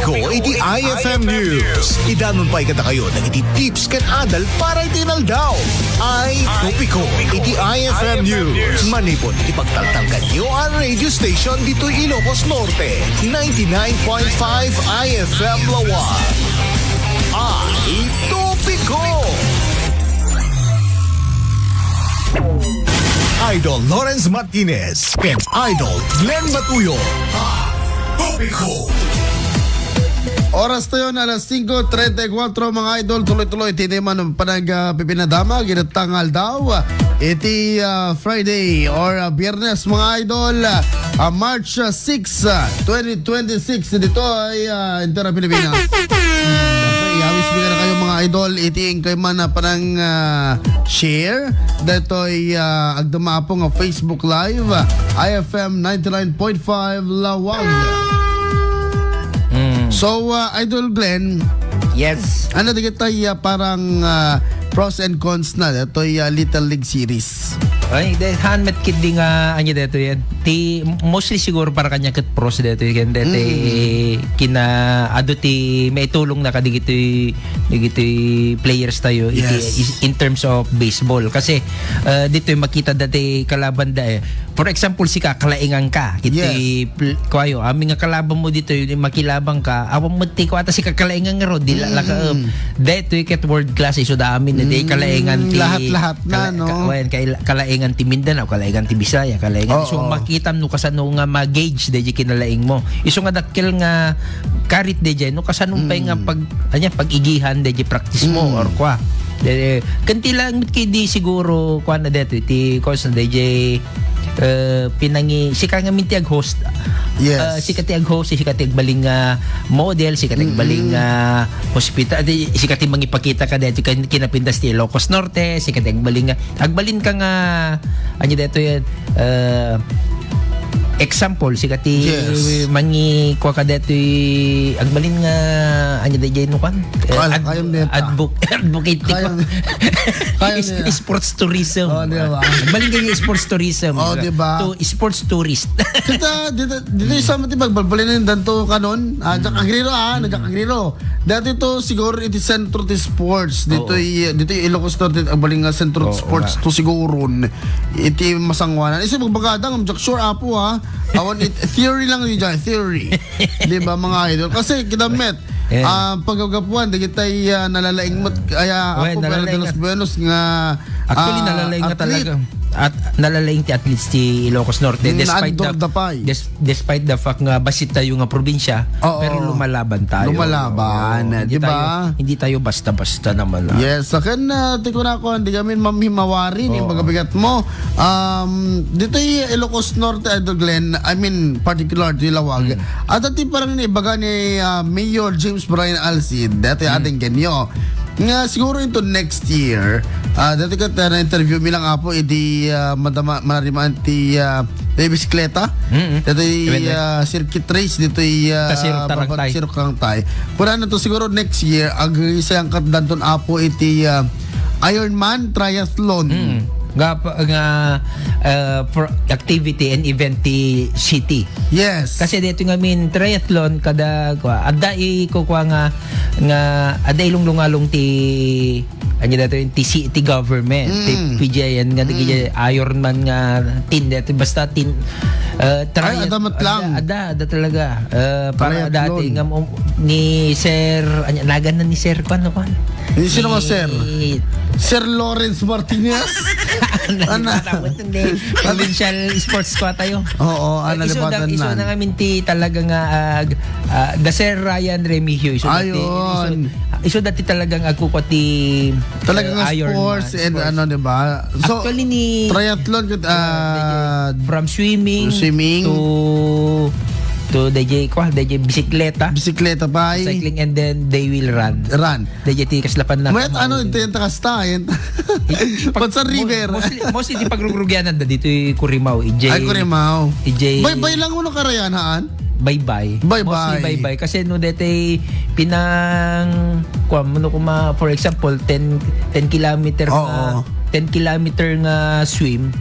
Topiko iti IFM News. Idanon pa ikata kayo ng iti tips kan adal para itinaldaw. Ay Topiko iti IFM News. Manipon iti pagtaltal kanyo ang radio station dito Ilocos Norte. 99.5 IFM Lawag. Ay Topiko. Idol Lawrence Martinez and Idol Glenn Matuyo. Topiko. Oras tayo na alas 5:34 mga idol. Tuloy-tuloy iti man panagpipinadama ginatangal daw iti Friday or Biyernes mga idol, March 6, 2026. Dito ay Intera Pilipinas. Iawis bigyan na kayo mga idol. Itiing kayo man na panang share. Dito ay agdama po nga Facebook Live IFM 99.5 Lawag. So, Idol Glenn, Yes. ano di kita parang pros and cons na ito Little League Series. Ay, han met kid di nga anya dito yan. Ti mostly siguro para kanya ket pros dito yan dito kina ado ti may tulong na kadigito players tayo Yes. in terms of baseball kasi dito makita dati kalaban da For example, si kakalaingan ka. Kiti kuayo, aming nga kalaban mo dito yung makilabang ka. Awang mo ti ko ata si kakalaingan nga ro di la ka dito ket world class iso da amin na di kalaingan ti lahat-lahat na no. Kalaingan ti Mindanao, kalaingan ti Bisaya, kalaingan so makita no kasano nga ma-gauge deji kinalaing mo. Iso nga dakkel nga karit deji no kasano pa nga pag-igihan deji practice mo or kwa. Kanti lang kidi siguro kwa na deto ti cause na deji pinangi si nga minti ag host. Yes. Si kati ag host, si kati ag baling model, si kati ag baling hospital, si kati mangipakita ka dito kinapindas ti Ilocos Norte, si kati ag balin ka nga anya dito yan example si kati mangi kwa ka dito agbalin nga anya dayjay no kan advocate sports tourism. Diba? Agbalin ka sports tourism. Diba? To sports tourist. dito isa mo ti bagbalbalin danto kanon. Nagkakagriro. Dati to siguro iti sentro ti sports dito Ilocos Norte agbalin nga sentro ti sports to siguro iti masangwanan. Isa magbagadang I'm sure apo awan theory lang ni Jai, theory. 'Di ba mga idol? Kasi kinamet pagagapuan di kitay nalalaing mo ako pero de los buenos nga actually nalalaing nga talaga at nalalaing ti athletes ti Ilocos Norte despite the fact nga basit tayo nga probinsya pero lumalaban tayo. Di ba? Hindi tayo basta-basta naman. Yes, akin tiko na ko hindi kami mamhimawarin yung pagabigat mo. Dito Ilocos Norte Idol Glenn, I mean particular di Lawag. At ati parang ni baga ni Mayor James Brian Alcid dati ating genyo. Nga siguro into next year dati ka na interview mi lang apo iti manarimaan ti bisikleta dito circuit race dito Sirok Tarangtay pura na to siguro next year isang katdanton apo iti Ironman Triathlon nga for activity and event ti city. Yes. Kasi dito nga triathlon kada adda ko nga adda ilunglungalong ti anya dato yung ti government ti PJN nga Ironman nga tin dito basta tin ada talaga para dati nga ni Sir nagan na ni Sir kan sino mo Sir Lawrence Martinez. Provincial sports squad tayo. Oo, analipatan na. Iso na ngamin ti talaga nga the Sir Ryan Remigio. Iso dati talagang agkuko ti talagang sports and diba? So, actually ni triathlon from swimming to DJ bisikleta pa cycling and then they will run DJ ti kaslapan na mayat yung takasta Pansan River mostly di pagrugrugianan da dito Kurimaw Kurimaw bay lang mo karayanhaan bye-bye kasi no dete pinang for example 10 kilometer 10 kilometer nga swim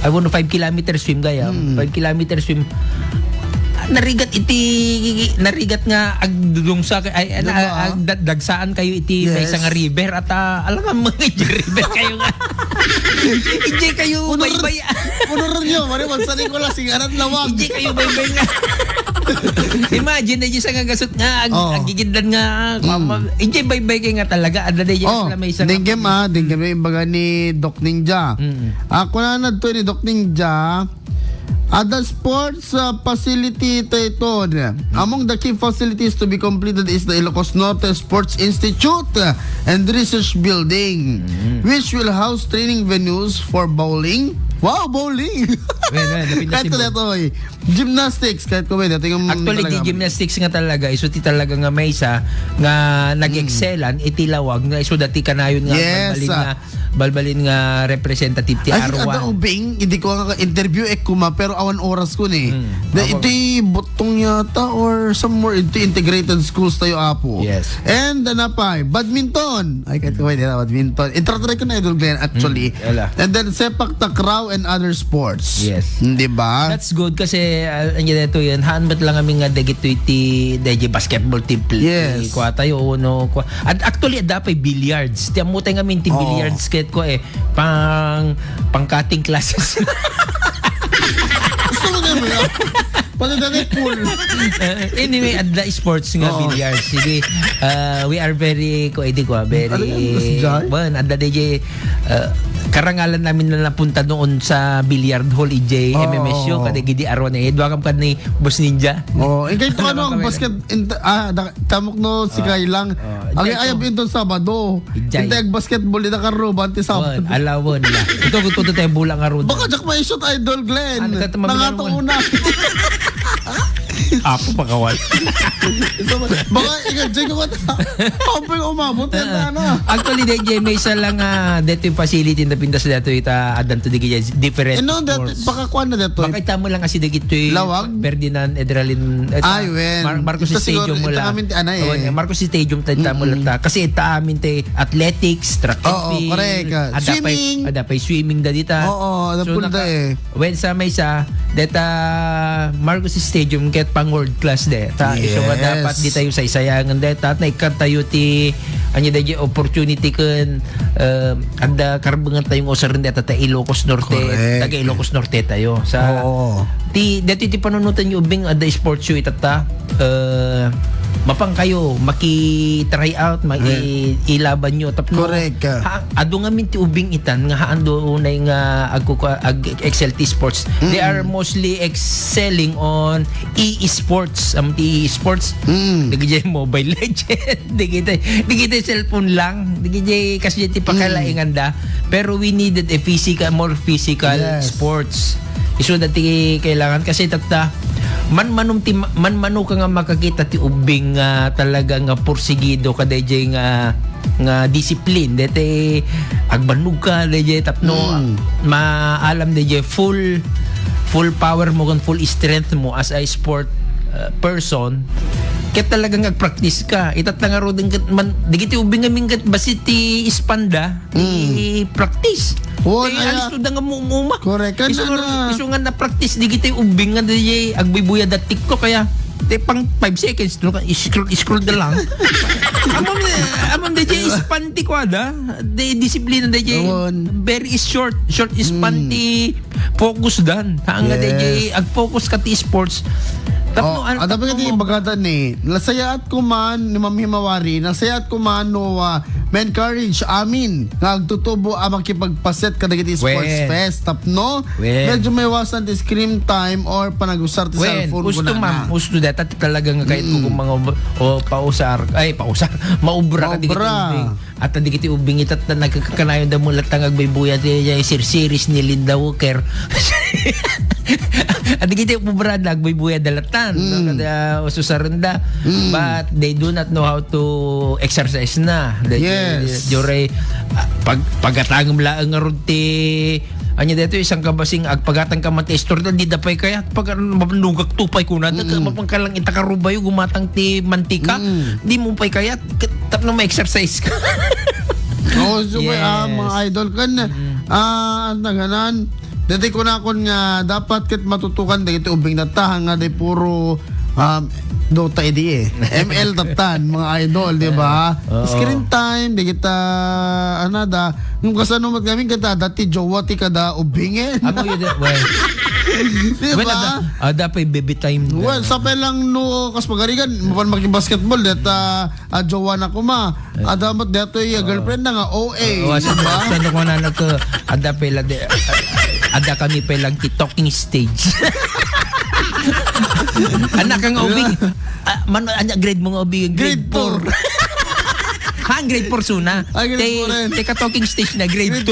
I want 5 kilometer swim gaya 5 kilometer swim narigat nga agdungsa ay Diba? dagsaan kayo iti Yes. may isang river at alam nga mga iti river kayo nga. Hindi kayo baybay. Puno rin yun. Mari, sa Nicolas, singarat lawag. Hindi kayo baybay nga. Imagine na sa nga gasot nga ang gigidlan nga hindi baybay kayo nga talaga ada na sila may isang dinggem yung baga ni Doc Ninja. Ako na to ni Doc Ninja. Ada sports facility ito. Among the key facilities to be completed is the Ilocos Norte Sports Institute and Research Building, which will house training venues for bowling. Wow, bowling! Kahit ito, gymnastics, kahit ko ba, actually, di gymnastics nga talaga, iso ti talaga nga may isa nga nag-excelan, itilawag nga iso dati kanayon nga Yes, balbalin nga representative ti ay, Arwan. ada ubing, hindi ko nga interview kuma, pero awan oras ko ni. Ito butong yata or somewhere, ito integrated schools tayo apo. Yes. And pa, badminton. Ay, kahit ko ba, badminton. Intratry ko na Idol Glenn, actually. And then sepak takraw and other sports. Yes. Di ba? That's good kasi dito yan haan ba't lang kami nga dagito iti basketball team Yes. kwa tayo no kwa. At actually dapat billiards ti amutay nga min ti billiards ket ko pang cutting classes. Gusto mo na mo yun? Pati dati pool. Anyway, adla sports nga billiards. Sige, we are very adda DJ karangalan namin na napunta noon sa billiard hall EJ MMSU kada gidi arwan dua kam kad ni Boss Ninja. Kay to ang basket tamok no si Kailang. Ayab ito Sabado. Inte ag basketball ita karo banti Sabado. Alawon la. Ito tayo bulang aro. Baka jak may shot Idol Glenn. Nangatuna. Apo pagawal. Baka ikadjay ko kata. Apo yung umabot yan na. Actually, DJ, may isa lang dito yung facility na pindas dito ita adan to digit different. No, baka kuan na dito. Makita mo lang kasi dito yung Lawag? Ferdinand Edralin Marcos Stadium mo lang. Marcos Stadium tayo mo lang ta. Kasi ita amin te athletics, track and field. Correct. Swimming. Ada pa swimming da dita. Oo, ada punta when sa may sa data Marcos Stadium ket pang world class de ta iso nga dapat di tayo sa isayangan de ta na ikat tayo ti anya de opportunity ken ada karbengan tayong osar de ta Ilocos Norte taga Ilocos Norte tayo sa ti dati ti panunutan yung ubing ada sports show itata mapang kayo maki-try out ilaban nyo tapno correct ado nga minti ubing itan nga ando unay nga XLT Sports they are mostly excelling on e-sports e-sports digijay Mobile Legend digijay cellphone lang digijay kasi ti pakalaingan da pero we needed a more physical sports iso dati kailangan kasi tata man manu ka nga makakita ti ubing talaga nga porsigido ka DJ nga discipline dete agbanug ka DJ tapno maalam DJ full power mo kon full strength mo as a sport person kaya talagang nag-practice ka itat na nga ro digiti ubing nga minggat basit ti ispanda i-practice alis to da nga mumuma correct iso nga na-practice digiti ubing nga DJ agbibuya da TikTok kaya pang 5 seconds scroll na lang amon DJ ispanti ko ada disiplina DJ very short ispanti focus dan nga DJ ag-focus ka ti sports tapno ada pa kati bagatan ni nasayaat ko man ni Ma'am Himawari nasayaat ko man no ma-encourage amin nga agtutubo makipagpaset kadagiti sports fest tapno medyo may wasan ti screen time or panag-usar ti cellphone gusto ma'am gusto data talaga nga kahit kung mga pausar maubra ka digiti at digiti ubing itat na nagkakanayon da mulat tangag baybuya ti series ni Linda Walker at digiti ubra nagbuybuya dalatan ususaranda but they do not know how to exercise na jure pagkatangam laang nga runti anya dito isang kabasing agpagatang ka matestor di dapay kaya pag mapnugak tupay kuna mapangkalang itakarubayo gumatang ti mantika di mo pay kaya tapno ma-exercise ka mga idol kan naganan Dati ko na kon nga dapat ket matutukan dito ubing natahan nga day puro Dota EDE. ML tatan mga idol, di ba? Oo. Screen time, di kita anada. Nung kasanumat kami kada dati jowa ti kada ubingin. Amo yun, well, Di well, ba? dapat baby time. Well, sapay lang no kas pagarigan mapan basketball dat jowa na ko ma. Adamat dato girlfriend na nga OA. Sa Diba? ko na nagka, ada pala, ada kami palang talking stage. Anak kang ubing. Grade mo nga ubing? Grade 4. Ha, grade 4 suna. Grade 4 rin. Teka talking stage na grade 2.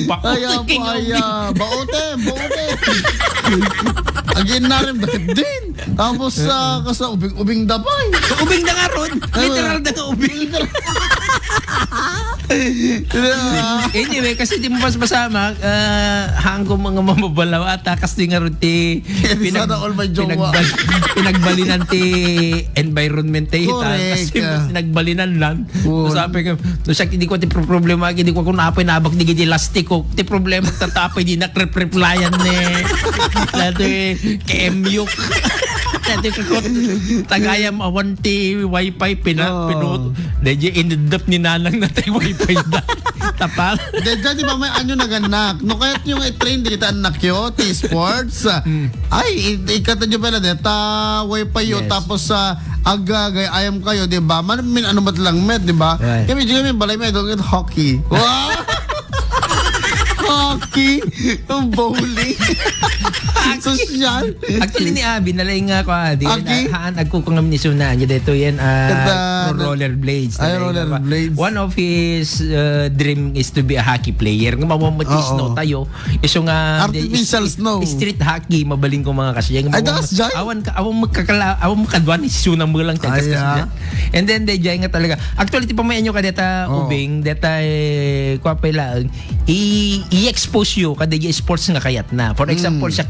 Aya po, aya. Baote. Agin na rin, bakit din? Tapos kasa ubing dapay. Ubing na nga ron. Literal na nga ubing. Anyway, kasi di mo pas masama, hanggang mga mamabalaw at kasi nga ron ti Sana all my jowa. pinagbalinan ti environment ti Correct. kasi pinagbalinan lang. Cool. So sabi ko, no siya hindi ko ti problema, hindi ko kung napay nabak di lastik ko. Ti problema tatapay di nakreplyan ni lato KMU. Dati ko tagayam awan ti wifi pinut. Dahil ended up ni nanang na tayo wifi na. Tapal. Dahil di ba may anyo naganak? No kaya't yung i-train di kita anak yo, T-Sports. Ay, ikata nyo pala deta wifi yo. Yes. Tapos agagay ayam kayo, di ba? Min ano ba't lang met, di ba? Right. Kami balay may idol hockey. Wow! Hockey! Ang bowling! Social! Actually ni Abi nalay nga ko adi. Aki? Haan agkukungam ni Suna niya dito yan rollerblades. Ay, rollerblades. One of his dream is to be a hockey player. Nga mamatis Oo. no tayo. Iso nga Artificial snow. Street hockey mabaling ko mga kasi. Ay, das jay? Awang magkadwan ni Suna mo lang Ay, tiyan. And then they jay nga talaga. Actually ti pamayan nyo ka deta ubing deta kwa pa lang i-expose you kada sports nga kayat na. For example, sa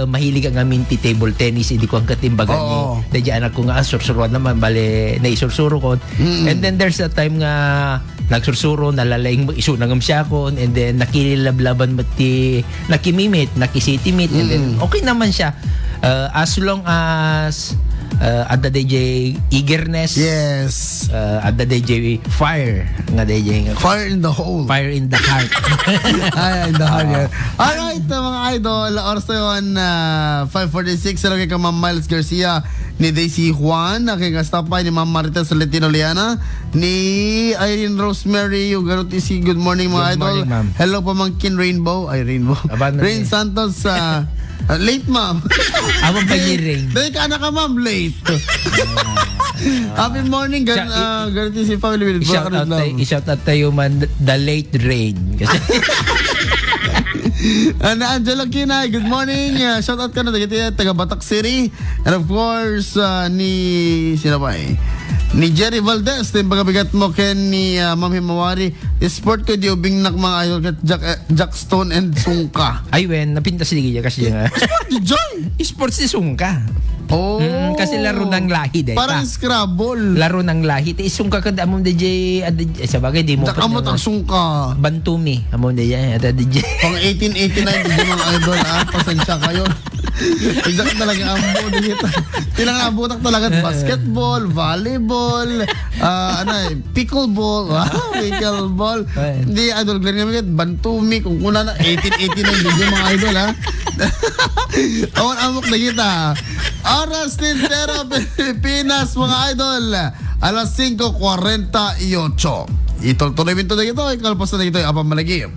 mahilig ang amin ti table tennis, hindi ko ang katimbagan ni. Dadya anak ko nga sursuruan naman, bale naisursuro ko. And then there's a time nga nagsursuro, nalalaing iso nangam siya ko, and then nakilablaban mo ti nakimimit, nakisitimit, and then okay naman siya. As long as at the DJ eagerness, Yes. at the DJ fire, nga DJ Fire in the hole. fire in the heart. Ay, in the heart yan. Alright, mga idol. Oras na yun, 5:46. Hello kay Ma'am Miles Garcia, ni Daisy Juan, kay Gastapay, ni Ma'am Marita Salentino Liana, ni Irene Rosemary, yung ganun isi. Good morning, mga Good idol. morning, ma'am. Hello, pamangkin Rainbow. Ay, Rainbow. Aban na Rain eh. Santos, late, ma'am. Awang pagiring. Dahil ka na ka, ma'am, late. Happy morning, ganun si family with I-shout out tayo man the late rain. Kasi Angela Kinay, good morning. Shout out ka na taga Batak City. And of course, ni sino ba eh? Ni Jerry Valdez, din pagabigat mo ken ni Ma'am Himawari. Sport ko di ubing nak mga idol kat Jack Stone and Sungka. ay wen napinta sige kasi nga. Di Joy. Sports ni Sungka. Oh. Kasi laro ng lahi dahil. Parang Scrabble. Laro ng lahi. Ti Sungka kada among DJ sa bagay di mo Jack amot ang Sungka. Bantumi among DJ at DJ. Pang 1889 di mga idol pasensya kayo. Exact talaga ambo dito. Tilang abutak talaga basketball, volleyball, pickleball, pickleball. Hindi idol Glenn kami bantumi kung kuna na 1889 di mga idol ha. Awan amok na kita. Oras Tintero Pilipinas mga idol. Alas 5:48. Ituloy-tuloy minto na ito. Ikalpas na ito. Apang malagim.